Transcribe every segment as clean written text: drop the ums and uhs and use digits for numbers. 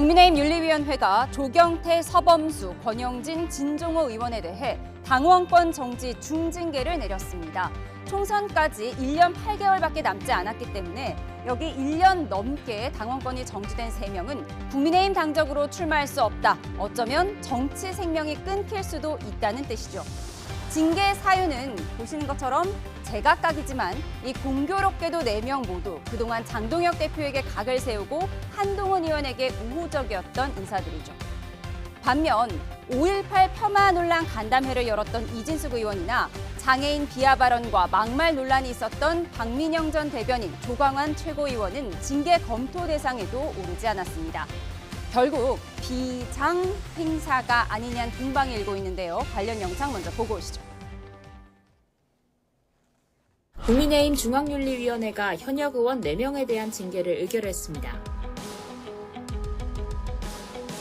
국민의힘 윤리위원회가 조경태, 서범수, 권영진, 진종호 의원에 대해 당원권 정지 중징계를 내렸습니다. 총선까지 1년 8개월밖에 남지 않았기 때문에 여기 1년 넘게 당원권이 정지된 3명은 국민의힘 당적으로 출마할 수 없다. 어쩌면 정치 생명이 끊길 수도 있다는 뜻이죠. 징계 사유는 보시는 것처럼 제각각이지만 이 공교롭게도 4명 모두 그동안 장동혁 대표에게 각을 세우고 한동훈 의원에게 우호적이었던 인사들이죠. 반면 5.18 폄하 논란 간담회를 열었던 이진숙 의원이나 장애인 비하 발언과 막말 논란이 있었던 박민영 전 대변인, 조광환 최고위원은 징계 검토 대상에도 오르지 않았습니다. 결국 비장 행사가 아니냐는 공방이 일고 있는데요. 관련 영상 먼저 보고 오시죠. 국민의힘 중앙윤리위원회가 현역 의원 4명에 대한 징계를 의결했습니다.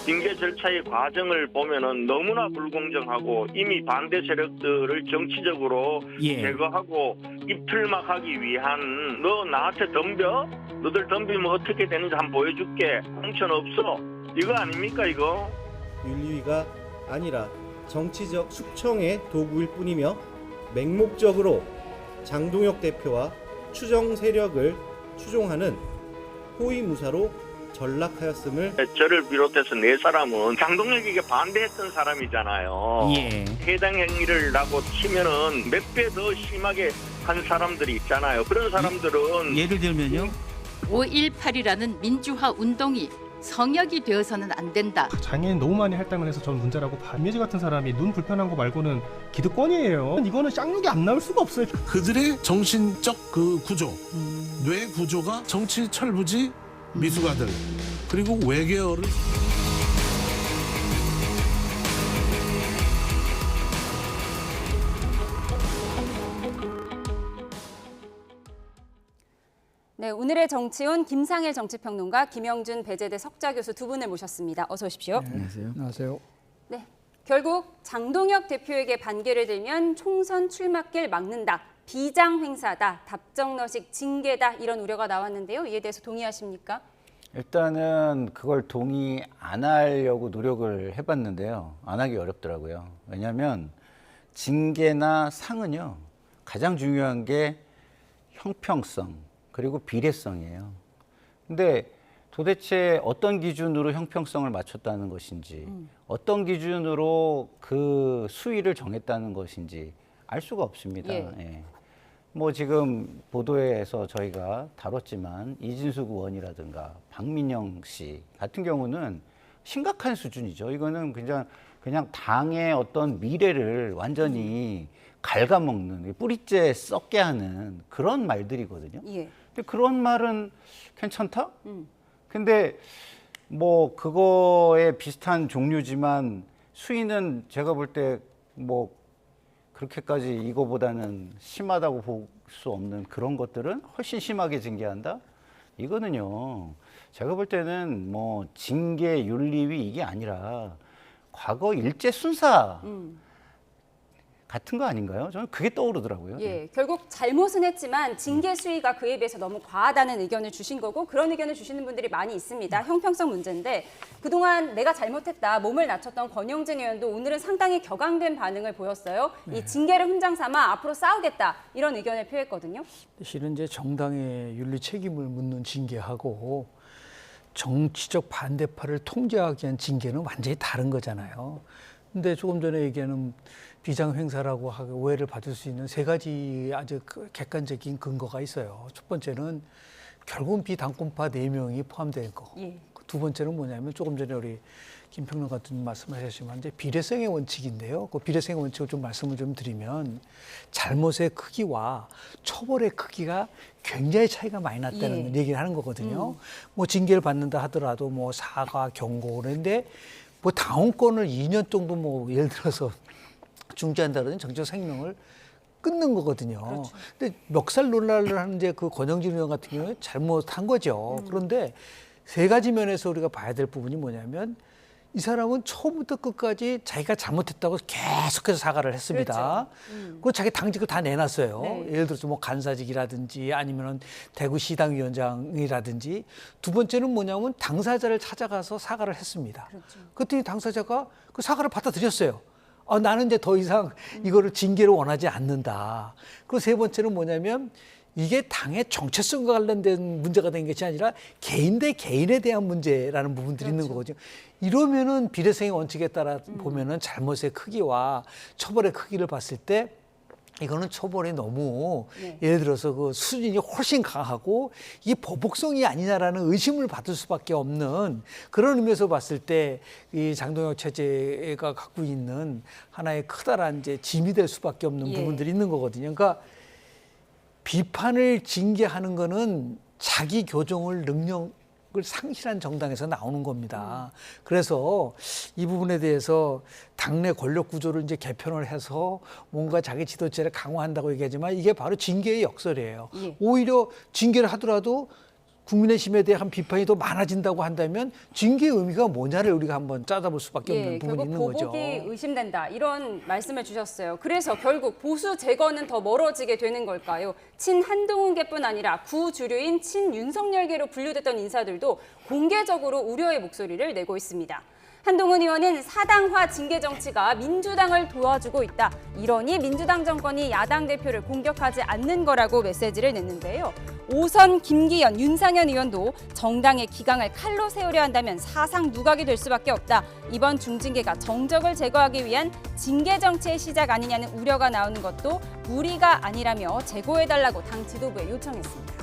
징계 절차의 과정을 보면은 너무나 불공정하고 이미 반대 세력들을 정치적으로 제거하고 입틀막하기 위한 너 나한테 덤벼? 너들 덤비면 어떻게 되는지 한번 보여줄게. 공천 없어. 이거 아닙니까 이거? 윤리위가 아니라 정치적 숙청의 도구일 뿐이며 맹목적으로 장동혁 대표와 추정 세력을 추종하는 호위무사로 전락하였음을. 저를 비롯해서 4사람은 장동혁에게 반대했던 사람이잖아요. 해당 행위를 라고 치면은 몇 배 더 심하게 한 사람들이 있잖아요. 그런 사람들은 예를 들면요. 5.18이라는 민주화 운동이 성역이 되어서는 안 된다. 장애인 너무 많이 할당을 해서 전 문제라고 반미지 같은 사람이 눈 불편한 거 말고는 기득권이에요. 이거는 쌍욕이 안 나올 수가 없어요. 그들의 정신적 그 구조, 뇌 구조가 정치 철부지 미숙아들 그리고 외계어를 네, 오늘의 정치온 김상일 정치평론가, 김영준 배재대 석좌교수 두 분을 모셨습니다. 어서 오십시오. 네, 안녕하세요. 네, 결국 장동혁 대표에게 반기를 들면 총선 출마길 막는다. 비장 행사다. 답정너식 징계다. 이런 우려가 나왔는데요. 이에 대해서 동의하십니까? 일단은 그걸 동의 안 하려고 노력을 해봤는데요. 안 하기 어렵더라고요. 왜냐하면 징계나 상은요. 가장 중요한 게 형평성 그리고 비례성이에요. 근데 도대체 어떤 기준으로 형평성을 맞췄다는 것인지 어떤 기준으로 그 수위를 정했다는 것인지 알 수가 없습니다. 예. 뭐 지금 보도에서 저희가 다뤘지만 이진숙 의원이라든가 박민영 씨 같은 경우는 심각한 수준이죠. 이거는 그냥 당의 어떤 미래를 완전히 갉아먹는, 뿌리째 썩게 하는 그런 말들이거든요. 근데 그런 말은 괜찮다? 근데 뭐 그거에 비슷한 종류지만 수위는 제가 볼 때 뭐 그렇게까지 이거보다는 심하다고 볼 수 없는 그런 것들은 훨씬 심하게 징계한다? 이거는요, 제가 볼 때는 뭐 징계 윤리위 이게 아니라 과거 일제 순사 같은 거 아닌가요? 저는 그게 떠오르더라고요. 예, 결국 잘못은 했지만 징계 수위가 그에 비해서 너무 과하다는 의견을 주신 거고, 그런 의견을 주시는 분들이 많이 있습니다. 형평성 문제인데 그동안 내가 잘못했다 몸을 낮췄던 권영진 의원도 오늘은 상당히 격앙된 반응을 보였어요. 이 징계를 훈장 삼아 앞으로 싸우겠다 이런 의견을 표했거든요. 실은 이제 정당의 윤리 책임을 묻는 징계하고 정치적 반대파를 통제하기 위한 징계는 완전히 다른 거잖아요. 근데 조금 전에 얘기하는 비장 행사라고 하고 오해를 받을 수 있는 3가지 아주 객관적인 근거가 있어요. 첫 번째는 결국은 비당권파 4명이 포함된 거. 두 번째는 뭐냐면 조금 전에 우리 김평론 같은 말씀하셨지만 이제 비례성의 원칙인데요. 그 비례성의 원칙을 좀 말씀을 좀 드리면 잘못의 크기와 처벌의 크기가 굉장히 차이가 많이 났다는 얘기를 하는 거거든요. 뭐 징계를 받는다 하더라도 뭐 사과, 경고 그런데 뭐 당원권을 2년 정도 뭐 예를 들어서 중지한다는 정치적 생명을 끊는 거거든요. 그렇죠. 근데 멱살 논란을 하는 이제 그 권영진 의원 같은 경우에 잘못한 거죠. 그런데 3가지 면에서 우리가 봐야 될 부분이 뭐냐면 이 사람은 처음부터 끝까지 자기가 잘못했다고 계속해서 사과를 했습니다. 그 자기 당직을 다 내놨어요. 네. 예를 들어서 뭐 간사직이라든지 아니면은 대구시당위원장이라든지. 두 번째는 뭐냐면 당사자를 찾아가서 사과를 했습니다. 그랬더니 당사자가 그 사과를 받아들였어요. 나는 이제 더 이상 이거를 징계를 원하지 않는다. 그리고 세 번째는 뭐냐면 이게 당의 정체성과 관련된 문제가 된 것이 아니라 개인 대 개인에 대한 문제라는 부분들이 있는 거거든요. 이러면은 비례성의 원칙에 따라 보면은 잘못의 크기와 처벌의 크기를 봤을 때 이거는 처벌이 너무 예를 들어서 그 수준이 훨씬 강하고 이게 보복성이 아니냐라는 의심을 받을 수밖에 없는 그런 의미에서 봤을 때 이 장동혁 체제가 갖고 있는 하나의 커다란 이제 짐이 될 수밖에 없는 부분들이 있는 거거든요. 그러니까 비판을 징계하는 거는 자기 교정을 능력을 상실한 정당에서 나오는 겁니다. 그래서 이 부분에 대해서 당내 권력 구조를 이제 개편을 해서 뭔가 자기 지도체를 강화한다고 얘기하지만 이게 바로 징계의 역설이에요. 오히려 징계를 하더라도 국민의힘에 대한 비판이 더 많아진다고 한다면 징계의 의미가 뭐냐를 우리가 한번 짜다볼 수밖에 없는 부분이 있는 거죠. 결국 보복이 의심된다 이런 말씀을 주셨어요. 그래서 결국 보수 제거는 더 멀어지게 되는 걸까요? 친 한동훈계뿐 아니라 구주류인 친 윤석열계로 분류됐던 인사들도 공개적으로 우려의 목소리를 내고 있습니다. 한동훈 의원은 사당화 징계 정치가 민주당을 도와주고 있다. 이러니 민주당 정권이 야당 대표를 공격하지 않는 거라고 메시지를 냈는데요. 5선 김기현, 윤상현 의원도 정당의 기강을 칼로 세우려 한다면 사상 누각이 될 수밖에 없다. 이번 중징계가 정적을 제거하기 위한 징계 정치의 시작 아니냐는 우려가 나오는 것도 무리가 아니라며 재고해달라고 당 지도부에 요청했습니다.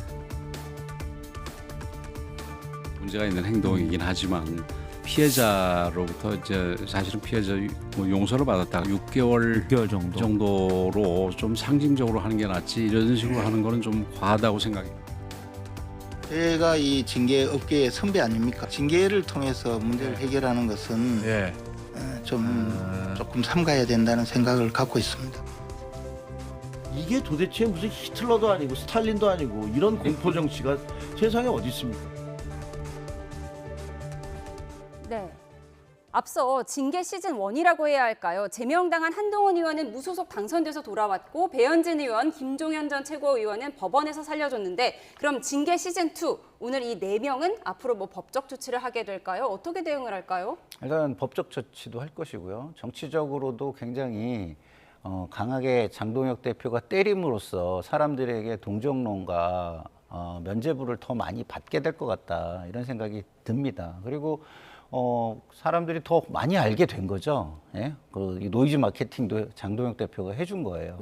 문제가 있는 행동이긴 하지만 피해자로부터 이제 사실은 피해자 용서를 받았다가 6개월 정도로 좀 상징적으로 하는 게 낫지 이런 식으로 하는 거는 좀 과하다고 생각해요. 제가 이 징계 업계의 선배 아닙니까? 징계를 통해서 문제를 해결하는 것은 조금 삼가야 된다는 생각을 갖고 있습니다. 이게 도대체 무슨 히틀러도 아니고 스탈린도 아니고 이런 공포 정치가 세상에 어디 있습니까? 네. 앞서 징계 시즌 1이라고 해야 할까요? 제명당한 한동훈 의원은 무소속 당선돼서 돌아왔고 배현진 의원, 김종현 전 최고위원은 법원에서 살려줬는데 그럼 징계 시즌 2 오늘 이 4명은 앞으로 뭐 법적 조치를 하게 될까요? 어떻게 대응을 할까요? 일단 법적 조치도 할 것이고요. 정치적으로도 굉장히 강하게 장동혁 대표가 때림으로써 사람들에게 동정론과 면죄부를 더 많이 받게 될 것 같다 이런 생각이 듭니다. 그리고 사람들이 더 많이 알게 된 거죠. 예? 그 노이즈 마케팅도 장동혁 대표가 해준 거예요.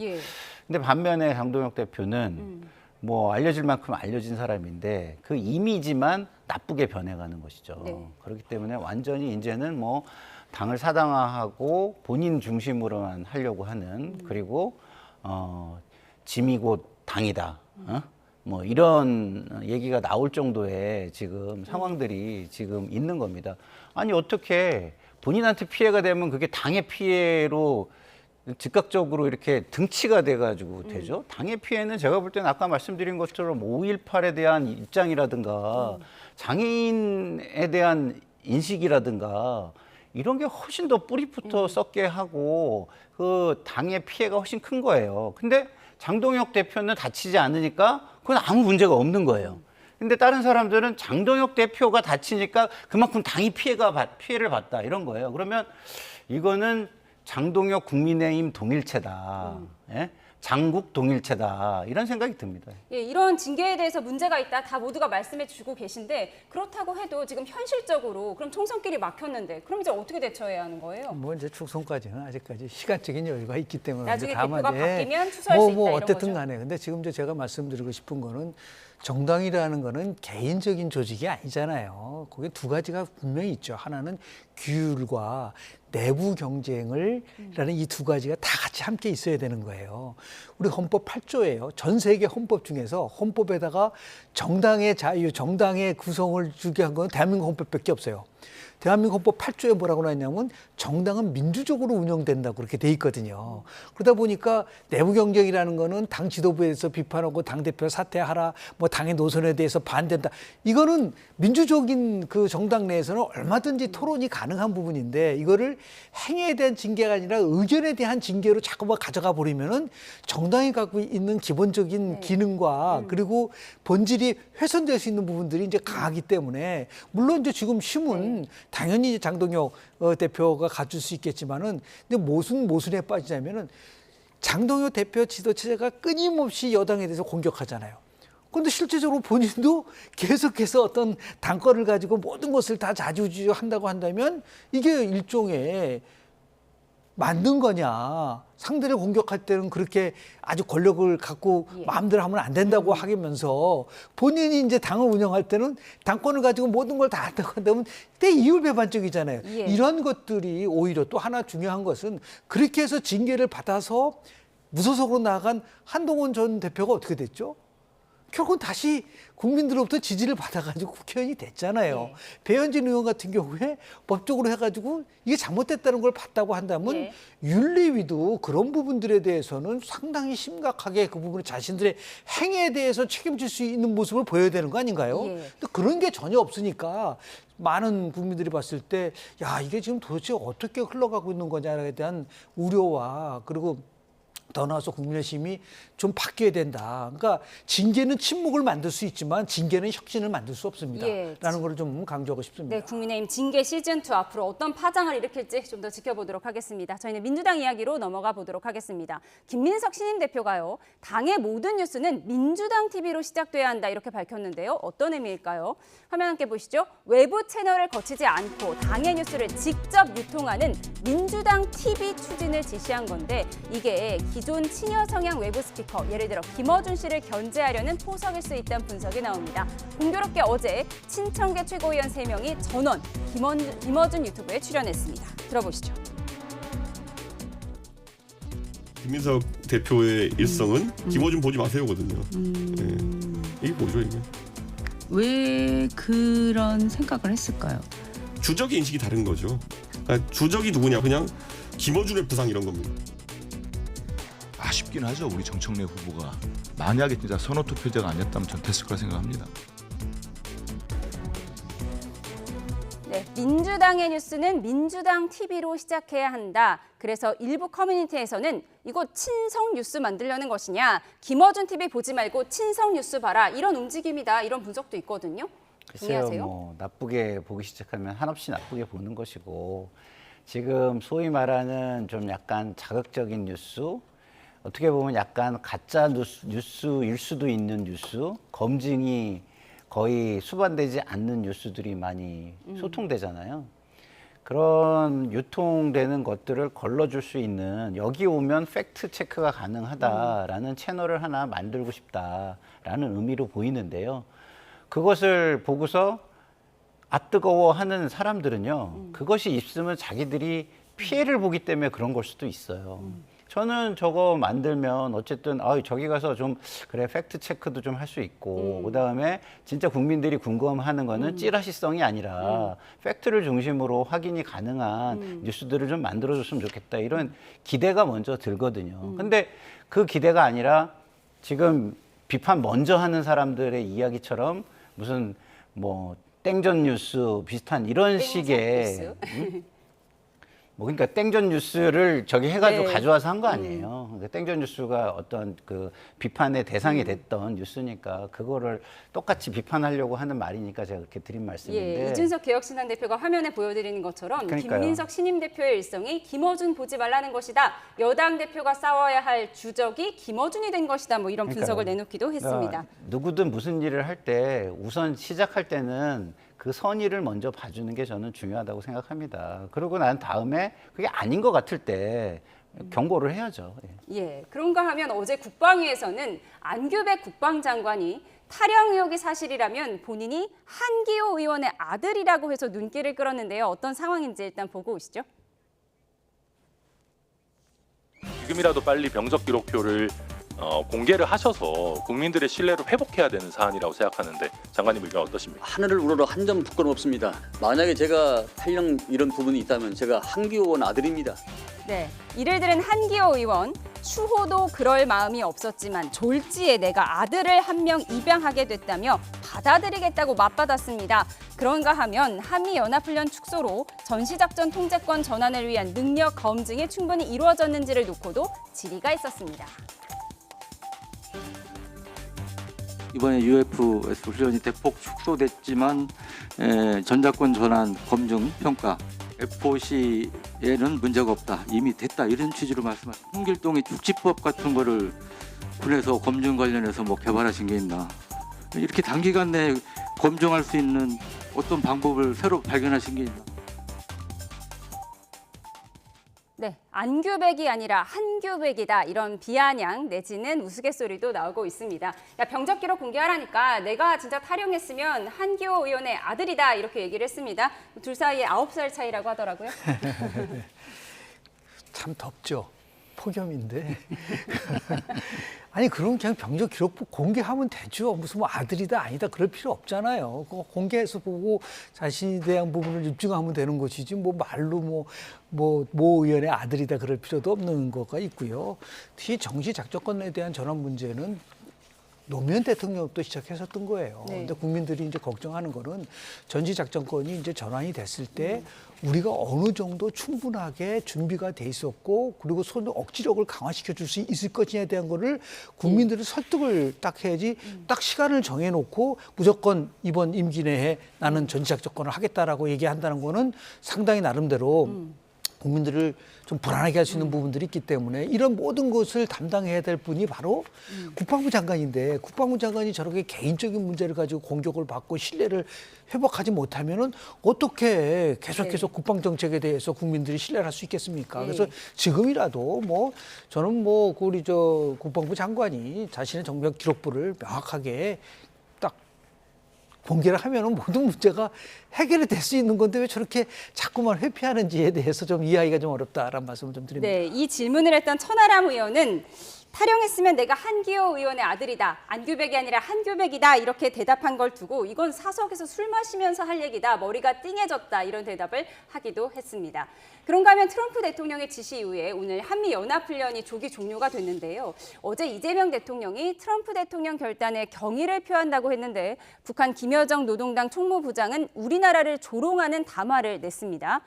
근데 반면에 장동혁 대표는 뭐 알려질 만큼 알려진 사람인데 그 이미지만 나쁘게 변해가는 것이죠. 그렇기 때문에 완전히 이제는 뭐 당을 사당화하고 본인 중심으로만 하려고 하는 그리고 짐이 곧 당이다. 뭐 이런 얘기가 나올 정도의 지금 상황들이 지금 있는 겁니다. 아니 어떻게 본인한테 피해가 되면 그게 당의 피해로 즉각적으로 이렇게 등치가 돼가지고 되죠. 당의 피해는 제가 볼 때는 아까 말씀드린 것처럼 5.18에 대한 입장이라든가 장애인에 대한 인식이라든가 이런 게 훨씬 더 뿌리부터 썩게 하고 그 당의 피해가 훨씬 큰 거예요. 근데 장동혁 대표는 다치지 않으니까 그건 아무 문제가 없는 거예요. 근데 다른 사람들은 장동혁 대표가 다치니까 그만큼 당이 피해를 봤다 이런 거예요. 그러면 이거는 장동혁 국민의힘 동일체다. 예? 장국 동일체다 이런 생각이 듭니다. 예, 이런 징계에 대해서 문제가 있다 다 모두가 말씀해 주고 계신데 그렇다고 해도 지금 현실적으로 그럼 총선길이 막혔는데 그럼 이제 어떻게 대처해야 하는 거예요? 뭐 이제 총선까지는 아직까지 시간적인 여유가 있기 때문에 나중에 다만 대표가 바뀌면 추수할 수 있다 이런 어쨌든 거죠? 간에 근데 지금 이제 제가 말씀드리고 싶은 거는 정당이라는 거는 개인적인 조직이 아니잖아요. 거기에 두 가지가 분명히 있죠. 하나는 규율과 내부 경쟁을 라는 이 두 가지가 다 같이 함께 있어야 되는 거예요. 우리 헌법 8조예요. 전 세계 헌법 중에서 헌법에다가 정당의 자유, 정당의 구성을 주게 한 건 대한민국 헌법밖에 없어요. 대한민국 헌법 8조에 뭐라고 나왔냐면 정당은 민주적으로 운영된다고 그렇게 돼 있거든요. 그러다 보니까 내부 경쟁이라는 거는 당 지도부에 대해서 비판하고 당대표 사퇴하라, 뭐 당의 노선에 대해서 반대한다. 이거는 민주적인 그 정당 내에서는 얼마든지 토론이 가능한 부분인데 이거를 행위에 대한 징계가 아니라 의견에 대한 징계로 자꾸만 가져가 버리면은 정당이 갖고 있는 기본적인 기능과 그리고 본질이 훼손될 수 있는 부분들이 이제 강하기 때문에 물론 이제 지금 힘은 당연히 이제 장동혁 대표가 가질 수 있겠지만은 근데 모순에 빠지자면은 장동혁 대표 지도체제가 끊임없이 여당에 대해서 공격하잖아요. 그런데 실제적으로 본인도 계속해서 어떤 당권을 가지고 모든 것을 다 좌지우지한다고 한다면 이게 일종의 만든 거냐. 상대를 공격할 때는 그렇게 아주 권력을 갖고 마음대로 하면 안 된다고 하면서 본인이 이제 당을 운영할 때는 당권을 가지고 모든 걸 다 한다고 한다면 그때 이율배반적이잖아요. 이런 것들이 오히려 또 하나 중요한 것은 그렇게 해서 징계를 받아서 무소속으로 나간 한동훈 전 대표가 어떻게 됐죠? 결국은 다시 국민들로부터 지지를 받아가지고 국회의원이 됐잖아요. 배현진 의원 같은 경우에 법적으로 해가지고 이게 잘못됐다는 걸 봤다고 한다면 윤리위도 그런 부분들에 대해서는 상당히 심각하게 그 부분을 자신들의 행위에 대해서 책임질 수 있는 모습을 보여야 되는 거 아닌가요? 근데 그런 게 전혀 없으니까 많은 국민들이 봤을 때 야, 이게 지금 도대체 어떻게 흘러가고 있는 거냐에 대한 우려와 그리고 더 나아서 국민의 심이 좀 바뀌어야 된다. 그러니까 징계는 침묵을 만들 수 있지만 징계는 혁신을 만들 수 없습니다. 라는 걸 좀 강조하고 싶습니다. 네, 국민의힘 징계 시즌2 앞으로 어떤 파장을 일으킬지 좀 더 지켜보도록 하겠습니다. 저희는 민주당 이야기로 넘어가 보도록 하겠습니다. 김민석 신임 대표가요. 당의 모든 뉴스는 민주당 TV로 시작돼야 한다 이렇게 밝혔는데요. 어떤 의미일까요? 화면 함께 보시죠. 외부 채널을 거치지 않고 당의 뉴스를 직접 유통하는 민주당 TV 추진을 지시한 건데 이게 기존 친여 성향 외부 스피커, 예를 들어 김어준 씨를 견제하려는 포석일 수 있다는 분석이 나옵니다. 공교롭게 어제 친청계 최고위원 3명이 전원 김어준 유튜브에 출연했습니다. 들어보시죠. 김민석 대표의 일성은 김어준 보지 마세요거든요. 이게 뭐죠 이게? 왜 그런 생각을 했을까요? 주적의 인식이 다른 거죠. 그러니까 주적이 누구냐 그냥 김어준의 부상 이런 겁니다. 아쉽긴 하죠. 우리 정청래 후보가 만약에 진짜 선호 투표자가 아니었다면 전 됐을 거라 생각합니다. 네, 민주당의 뉴스는 민주당 TV로 시작해야 한다. 그래서 일부 커뮤니티에서는 이거 친성 뉴스 만들려는 것이냐. 김어준 TV 보지 말고 친성 뉴스 봐라. 이런 움직임이다. 이런 분석도 있거든요. 글쎄요, 뭐 나쁘게 보기 시작하면 한없이 나쁘게 보는 것이고 지금 소위 말하는 좀 약간 자극적인 뉴스 어떻게 보면 약간 가짜 뉴스일 수도 있는 뉴스, 검증이 거의 수반되지 않는 뉴스들이 많이 소통되잖아요. 그런 유통되는 것들을 걸러줄 수 있는 여기 오면 팩트 체크가 가능하다라는 채널을 하나 만들고 싶다라는 의미로 보이는데요. 그것을 보고서 뜨거워하는 사람들은요. 그것이 있으면 자기들이 피해를 보기 때문에 그런 걸 수도 있어요. 저는 저거 만들면 어쨌든 저기 가서 좀 그래 팩트 체크도 좀 할 수 있고 그다음에 진짜 국민들이 궁금해하는 거는 찌라시성이 아니라 팩트를 중심으로 확인이 가능한 뉴스들을 좀 만들어줬으면 좋겠다 이런 기대가 먼저 들거든요. 근데 그 기대가 아니라 지금 비판 먼저 하는 사람들의 이야기처럼 무슨 뭐 땡전 뉴스 비슷한 이런 식의 뭐 그러니까 땡전 뉴스를 저기 해가지고 가져와서 한 거 아니에요. 그러니까 땡전 뉴스가 어떤 그 비판의 대상이 됐던 뉴스니까 그거를 똑같이 비판하려고 하는 말이니까 제가 그렇게 드린 말씀인데. 이준석 개혁신당 대표가 화면에 보여드리는 것처럼 그러니까요. 김민석 신임 대표의 일성이 김어준 보지 말라는 것이다. 여당 대표가 싸워야 할 주적이 김어준이 된 것이다. 뭐 이런 분석을 내놓기도 했습니다. 누구든 무슨 일을 할 때 우선 시작할 때는 그 선의를 먼저 봐주는 게 저는 중요하다고 생각합니다. 그러고 난 다음에 그게 아닌 것 같을 때 경고를 해야죠. 그런가 하면 어제 국방위에서는 안규백 국방장관이 탈영 의혹이 사실이라면 본인이 한기호 의원의 아들이라고 해서 눈길을 끌었는데요. 어떤 상황인지 일단 보고 오시죠. 지금이라도 빨리 병적 기록표를 공개를 하셔서 국민들의 신뢰를 회복해야 되는 사안이라고 생각하는데 장관님 의견 어떠십니까? 하늘을 우러러 한 점 부끄럼 없습니다. 만약에 제가 탈령 이런 부분이 있다면 제가 한기호 의원 아들입니다. 네, 이를 들은 한기호 의원, 추호도 그럴 마음이 없었지만 졸지에 내가 아들을 한 명 입양하게 됐다며 받아들이겠다고 맞받았습니다. 그런가 하면 한미연합훈련 축소로 전시작전 통제권 전환을 위한 능력 검증이 충분히 이루어졌는지를 놓고도 질의가 있었습니다. 이번에 UFS 훈련이 대폭 축소됐지만 전자권 전환 검증 평가 FOC에는 문제가 없다. 이미 됐다. 이런 취지로 말씀하셨습니다. 홍길동의 축지법 같은 거를 군에서 검증 관련해서 뭐 개발하신 게 있나. 이렇게 단기간 내에 검증할 수 있는 어떤 방법을 새로 발견하신 게 있나. 네, 안규백이 아니라 한규백이다 이런 비아냥 내지는 우스갯소리도 나오고 있습니다. 야, 병적 기록 공개하라니까 내가 진짜 탈영했으면 한기호 의원의 아들이다 이렇게 얘기를 했습니다. 둘 사이에 9살 차이라고 하더라고요. 참 덥죠. 폭염인데. 아니 그럼 그냥 병적 기록부 공개하면 되죠. 무슨 뭐 아들이다 아니다 그럴 필요 없잖아요. 그거 공개해서 보고 자신에 대한 부분을 입증하면 되는 것이지 뭐 말로 모 의원의 아들이다 그럴 필요도 없는 거가 있고요. 뒤 정치 작전권에 대한 전환 문제는 노무현 대통령도 시작했었던 거예요. 근데 국민들이 이제 걱정하는 거는 전시작전권이 이제 전환이 됐을 때 우리가 어느 정도 충분하게 준비가 돼 있었고 그리고 억지력을 강화시켜 줄 수 있을 것이냐에 대한 거를 국민들을 설득을 딱 해야지 딱 시간을 정해놓고 무조건 이번 임기 내에 나는 전시작전권을 하겠다라고 얘기한다는 거는 상당히 나름대로 국민들을 좀 불안하게 할 수 있는 부분들이 있기 때문에 이런 모든 것을 담당해야 될 분이 바로 국방부 장관인데 국방부 장관이 저렇게 개인적인 문제를 가지고 공격을 받고 신뢰를 회복하지 못하면은 어떻게 계속해서 국방 정책에 대해서 국민들이 신뢰를 할 수 있겠습니까? 그래서 지금이라도 저는 우리 국방부 장관이 자신의 정병 기록부를 명확하게 공개를 하면은 모든 문제가 해결이 될 수 있는 건데 왜 저렇게 자꾸만 회피하는지에 대해서 좀 이해하기가 좀 어렵다라는 말씀을 좀 드립니다. 네, 이 질문을 했던 천하람 의원은 탈영했으면 내가 한기호 의원의 아들이다. 안규백이 아니라 한규백이다. 이렇게 대답한 걸 두고 이건 사석에서 술 마시면서 할 얘기다. 머리가 띵해졌다. 이런 대답을 하기도 했습니다. 그런가 하면 트럼프 대통령의 지시 이후에 오늘 한미연합훈련이 조기 종료가 됐는데요. 어제 이재명 대통령이 트럼프 대통령 결단에 경의를 표한다고 했는데 북한 김여정 노동당 총무부장은 우리나라를 조롱하는 담화를 냈습니다.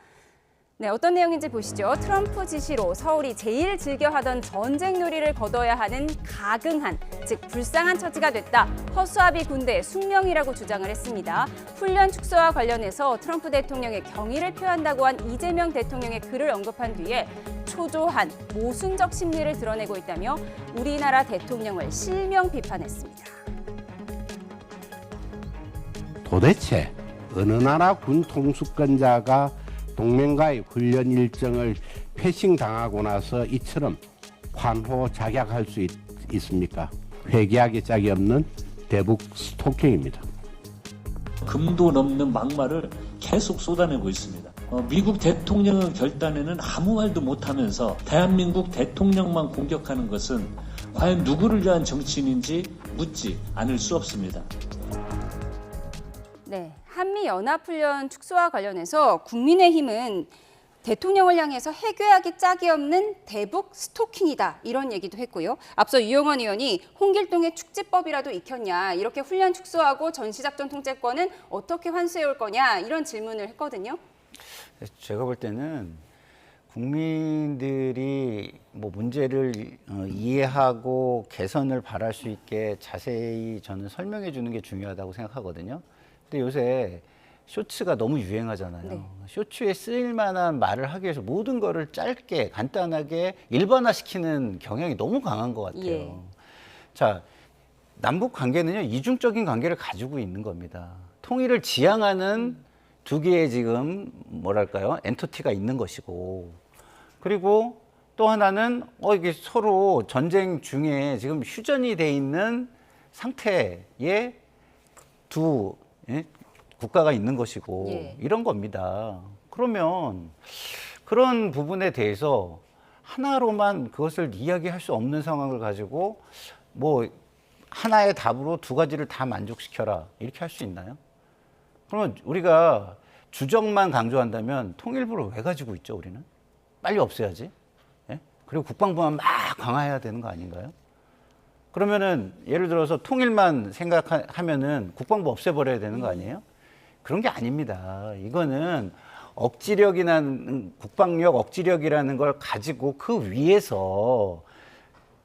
네, 어떤 내용인지 보시죠. 트럼프 지시로 서울이 제일 즐겨하던 전쟁놀이를 거둬야 하는 가긍한, 즉 불쌍한 처지가 됐다. 허수아비 군대의 숙명이라고 주장을 했습니다. 훈련 축소와 관련해서 트럼프 대통령의 경의를 표한다고 한 이재명 대통령의 글을 언급한 뒤에 초조한 모순적 심리를 드러내고 있다며 우리나라 대통령을 실명 비판했습니다. 도대체 어느 나라 군 통수권자가 동맹과의 훈련 일정을 패싱당하고 나서 이처럼 환호작약할 수 있습니까? 회개하기 짝이 없는 대북 스토킹입니다. 금도 넘는 막말을 계속 쏟아내고 있습니다. 미국 대통령의 결단에는 아무 말도 못하면서 대한민국 대통령만 공격하는 것은 과연 누구를 위한 정치인인지 묻지 않을 수 없습니다. 네, 한미연합훈련 축소와 관련해서 국민의힘은 대통령을 향해서 해괴하기 짝이 없는 대북 스토킹이다 이런 얘기도 했고요. 앞서 유영원 의원이 홍길동의 축지법이라도 익혔냐, 이렇게 훈련 축소하고 전시작전 통제권은 어떻게 환수해 올 거냐 이런 질문을 했거든요. 제가 볼 때는 국민들이 문제를 이해하고 개선을 바랄 수 있게 자세히 저는 설명해 주는 게 중요하다고 생각하거든요. 근데 요새 쇼츠가 너무 유행하잖아요. 네. 쇼츠에 쓰일 만한 말을 하기 위해서 모든 거를 짧게 간단하게 일반화시키는 경향이 너무 강한 것 같아요. 예. 자, 남북 관계는요, 이중적인 관계를 가지고 있는 겁니다. 통일을 지향하는 두 개의 지금 엔터티가 있는 것이고, 그리고 또 하나는 이게 서로 전쟁 중에 지금 휴전이 돼 있는 상태의 두 국가가 있는 것이고 이런 겁니다. 그러면 그런 부분에 대해서 하나로만 그것을 이야기할 수 없는 상황을 가지고 뭐 하나의 답으로 두 가지를 다 만족시켜라 이렇게 할 수 있나요? 그러면 우리가 주적만 강조한다면 통일부를 왜 가지고 있죠, 우리는? 빨리 없애야지. 예? 그리고 국방부만 막 강화해야 되는 거 아닌가요? 그러면은 예를 들어서 통일만 생각하면은 국방부 없애버려야 되는 거 아니에요? 그런 게 아닙니다. 이거는 억지력이라는 국방력 억지력이라는 걸 가지고 그 위에서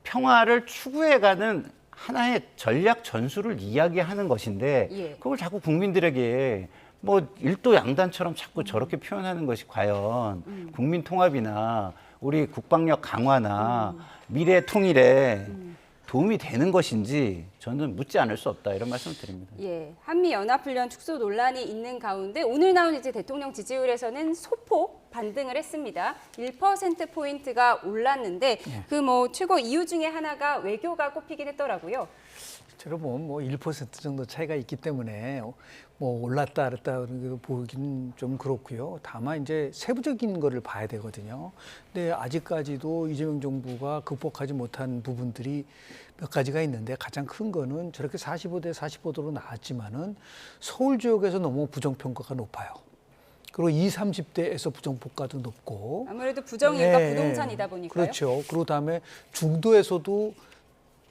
평화를 추구해가는 하나의 전략 전술을 이야기하는 것인데 그걸 자꾸 국민들에게 뭐 일도 양단처럼 자꾸 저렇게 표현하는 것이 과연 국민 통합이나 우리 국방력 강화나 미래 통일에 도움이 되는 것인지 저는 묻지 않을 수 없다 이런 말씀을 드립니다. 예, 한미연합훈련 축소 논란이 있는 가운데 오늘 나온 이제 대통령 지지율에서는 소폭 반등을 했습니다. 1%포인트가 올랐는데 그 뭐 최고 이유 중에 하나가 외교가 꼽히긴 했더라고요. 제가 보면 뭐 1% 정도 차이가 있기 때문에 뭐 올랐다 그랬다 보기는 좀 그렇고요. 다만 이제 세부적인 거를 봐야 되거든요. 근데 아직까지도 이재명 정부가 극복하지 못한 부분들이 몇 가지가 있는데 가장 큰 거는 저렇게 45대 45도로 나왔지만은 서울 지역에서 너무 부정평가가 높아요. 그리고 20, 30대에서 부정평가도 높고 아무래도 부정이유가 부동산이다 보니까요. 그렇죠. 그리고 다음에 중도에서도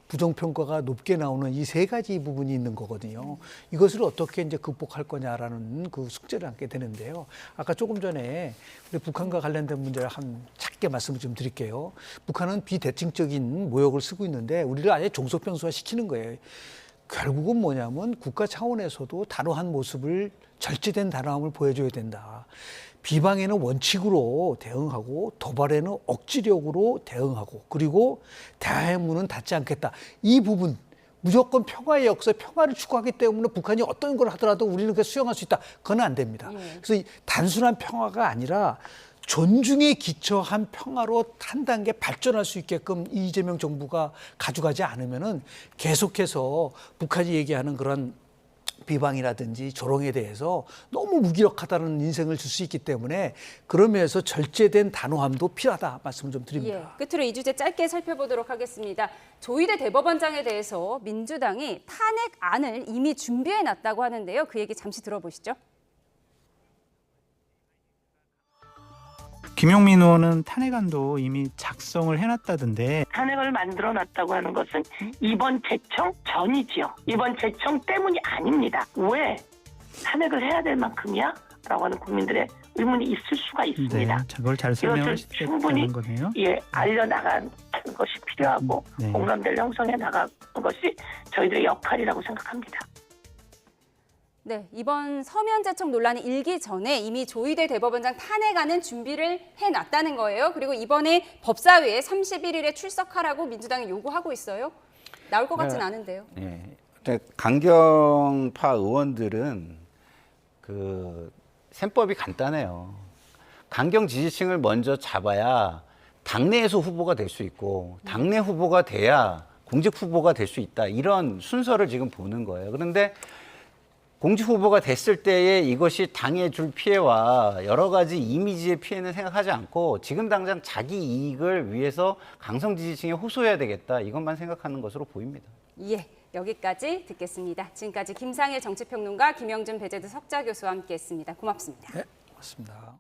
부정평가가 높게 나오는 이 세 가지 부분이 있는 거거든요. 이것을 어떻게 이제 극복할 거냐라는 그 숙제를 안게 되는데요. 아까 조금 전에 우리 북한과 관련된 문제를 짧게 말씀을 좀 드릴게요. 북한은 비대칭적인 모욕을 쓰고 있는데 우리를 아예 종속병수화 시키는 거예요. 결국은 뭐냐면 국가 차원에서도 단호한 모습을 절제된 단호함을 보여줘야 된다. 비방에는 원칙으로 대응하고 도발에는 억지력으로 대응하고 그리고 대화의 문은 닫지 않겠다. 이 부분 무조건 평화의 역사, 평화를 추구하기 때문에 북한이 어떤 걸 하더라도 우리는 그 수용할 수 있다. 그건 안 됩니다. 그래서 단순한 평화가 아니라 존중에 기초한 평화로 한 단계 발전할 수 있게끔 이재명 정부가 가져가지 않으면은 계속해서 북한이 얘기하는 그런 비방이라든지 조롱에 대해서 너무 무기력하다는 인생을 줄 수 있기 때문에 그러면서 절제된 단호함도 필요하다 말씀을 좀 드립니다. 예, 끝으로 이 주제 짧게 살펴보도록 하겠습니다. 조희대 대법원장에 대해서 민주당이 탄핵안을 이미 준비해놨다고 하는데요. 그 얘기 잠시 들어보시죠. 김용민 의원은 탄핵안도 이미 작성을 해놨다던데. 탄핵을 만들어놨다고 하는 것은 이번 재청 전이지요. 이번 재청 때문이 아닙니다. 왜 탄핵을 해야 될 만큼이야? 라고 하는 국민들의 의문이 있을 수가 있습니다. 네, 그걸 잘 설명하시는 거네요. 예, 알려나가는 것이 필요하고 공감대를 형성해 나가는 것이 저희들의 역할이라고 생각합니다. 네, 이번 서면 제청 논란이 일기 전에 이미 조희대 대법원장 탄핵안은 준비를 해놨다는 거예요. 그리고 이번에 법사위에 31일에 출석하라고 민주당이 요구하고 있어요. 나올 것 같진 않은데요. 네, 강경파 의원들은 그 셈법이 간단해요. 강경 지지층을 먼저 잡아야 당내에서 후보가 될 수 있고 당내 후보가 돼야 공직 후보가 될 수 있다. 이런 순서를 지금 보는 거예요. 그런데 공직 후보가 됐을 때에 이것이 당에 줄 피해와 여러 가지 이미지의 피해는 생각하지 않고 지금 당장 자기 이익을 위해서 강성 지지층에 호소해야 되겠다. 이것만 생각하는 것으로 보입니다. 예, 여기까지 듣겠습니다. 지금까지 김상일 정치평론가, 김영준 배재드 석좌 교수와 함께했습니다. 고맙습니다. 네, 고맙습니다.